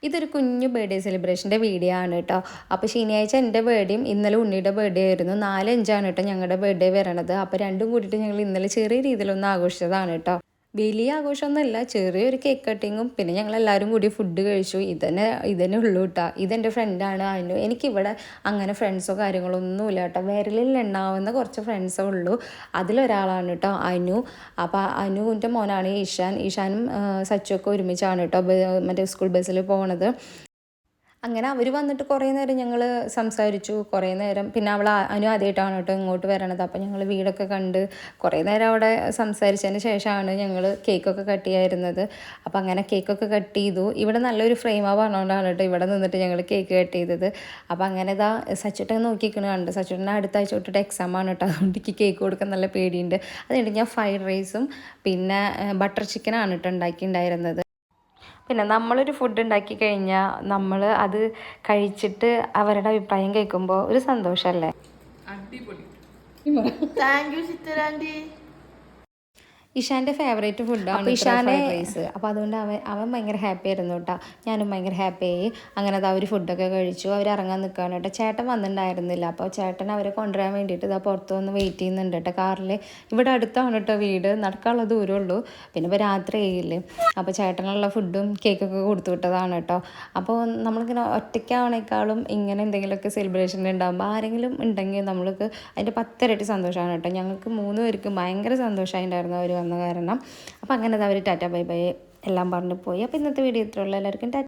ഇതൊരു കുഞ്ഞു birthday സെലിബ്രേഷൻ്റെ video ആണ് കേട്ടോ. അപ്പോൾ ശനിയാഴ്ച എൻ്റെ ബർത്ത്ഡേയും ഇന്നലെ ഉണ്ണിയുടെ ബർത്ത്ഡേ ആയിരുന്നു. 4-5 കേട്ടോ ഞങ്ങളുടെ ബർത്ത്ഡേ വരണത്. അപ്പോൾ രണ്ടും കൂടിയിട്ട് ഞങ്ങൾ ഇന്നലെ ചെറിയ രീതിയിലൊന്ന് ആഘോഷിച്ചതാണ് കേട്ടോ. വലിയ ആഘോഷമൊന്നുമല്ല, ചെറിയൊരു കേക്ക് കട്ടിങ്ങും പിന്നെ ഞങ്ങളെല്ലാവരും കൂടി ഫുഡ് കഴിച്ചു. ഇതന്നെ ഉള്ളൂ കേട്ടോ. ഇതെൻ്റെ ഫ്രണ്ടാണ് അനു. എനിക്കിവിടെ അങ്ങനെ ഫ്രണ്ട്സോ കാര്യങ്ങളോ ഒന്നുമില്ല കേട്ടോ. വിരലിൽ എണ്ണാവുന്ന കുറച്ച് ഫ്രണ്ട്സേ ഉള്ളൂ. അതിലൊരാളാണ് കേട്ടോ അനു. അപ്പോൾ അനുവിൻ്റെ മോനാണ് ഈശാനും സച്ചുവൊക്കെ ഒരുമിച്ചാണ് കേട്ടോ മറ്റേ സ്കൂൾ ബസ്സിൽ പോണത്. അങ്ങനെ അവർ വന്നിട്ട് കുറേ നേരം ഞങ്ങൾ സംസാരിച്ചു. കുറേ നേരം പിന്നെ അനു ആദ്യമായിട്ടാണ് കേട്ടോ ഇങ്ങോട്ട് വരണത്. അപ്പോൾ ഞങ്ങൾ വീടൊക്കെ കണ്ട് കുറേ നേരം അവിടെ സംസാരിച്ചതിന് ശേഷമാണ് ഞങ്ങൾ കേക്കൊക്കെ കട്ട് ചെയ്യായിരുന്നത്. അപ്പോൾ അങ്ങനെ കേക്കൊക്കെ കട്ട് ചെയ്തു. ഇവിടെ നല്ലൊരു ഫ്രെയിം പറഞ്ഞുകൊണ്ടാണ് കേട്ടോ ഇവിടെ നിന്നിട്ട് ഞങ്ങൾ കേക്ക് കട്ട് ചെയ്തത്. അപ്പോൾ അങ്ങനെ ഇതാ സച്ചുട്ടൻ നോക്കിക്കണ കണ്ട്. സച്ചുട്ടനെ അടുത്ത ആഴ്ച തൊട്ടിട്ട് എക്സാമാണ് കേട്ടോ. അതുകൊണ്ട് എനിക്ക് കേക്ക് കൊടുക്കാൻ നല്ല പേടിയുണ്ട്. അതുകൊണ്ട് ഞാൻ ഫ്രൈഡ് റൈസും പിന്നെ ബട്ടർ ചിക്കനാണ് കേട്ടോ ഉണ്ടാക്കിയിട്ടുണ്ടായിരുന്നത്. പിന്നെ നമ്മളൊരു ഫുഡ് ഉണ്ടാക്കി കഴിഞ്ഞാൽ നമ്മൾ അത് കഴിച്ചിട്ട് അവരുടെ അഭിപ്രായം കേൾക്കുമ്പോൾ ഒരു സന്തോഷമല്ലേ. അടിപൊളി. താങ്ക് യു ചിത്തരാൻറ്റി. ഇഷാൻ്റെ ഫേവറേറ്റ് ഫുഡാണ് ഇഷാൻ്റെ റൈസ്. അപ്പോൾ അതുകൊണ്ട് അവൻ ഭയങ്കര ഹാപ്പി ആയിരുന്നു കേട്ടോ. ഞാനും ഭയങ്കര ഹാപ്പി ആയി. അങ്ങനെ അത് അവർ ഫുഡൊക്കെ കഴിച്ചു. അവർ ഇറങ്ങാൻ നിൽക്കുകയാണ് കേട്ടോ. ചേട്ടൻ വന്നിട്ടുണ്ടായിരുന്നില്ല. അപ്പോൾ ചേട്ടൻ അവരെ കൊണ്ടുവരാൻ വേണ്ടിയിട്ട് ഇതാ പുറത്ത് വന്ന് വെയിറ്റ് ചെയ്യുന്നുണ്ട് കേട്ടോ കാറിൽ. ഇവിടെ അടുത്താണ് കേട്ടോ വീട്, നടക്കാനുള്ള ദൂരമുള്ളൂ. പിന്നെ ഇപ്പോൾ രാത്രി ആയില്ലേ. അപ്പോൾ ചേട്ടനുള്ള ഫുഡും കേക്കൊക്കെ കൊടുത്തു വിട്ടതാണ് കേട്ടോ. അപ്പോൾ നമ്മളിങ്ങനെ ഒറ്റയ്ക്കാവണേക്കാളും ഇങ്ങനെ എന്തെങ്കിലുമൊക്കെ സെലിബ്രേഷൻ ഉണ്ടാകുമ്പോൾ ആരെങ്കിലും ഉണ്ടെങ്കിൽ നമ്മൾക്ക് അതിൻ്റെ 10 ഇരട്ടി സന്തോഷമാണ് കേട്ടോ. ഞങ്ങൾക്ക് 3 പേർക്കും ഭയങ്കര സന്തോഷമായിട്ടുണ്ടായിരുന്നു അവർ വന്ന കാരണം. അപ്പോൾ അങ്ങനെ അവർ ടാറ്റ ബൈ ബൈ എല്ലാം പറഞ്ഞു പോയി. അപ്പോൾ ഇന്നത്തെ വീഡിയോ ഇത്രയുള്ള എല്ലാവർക്കും ടാറ്റ.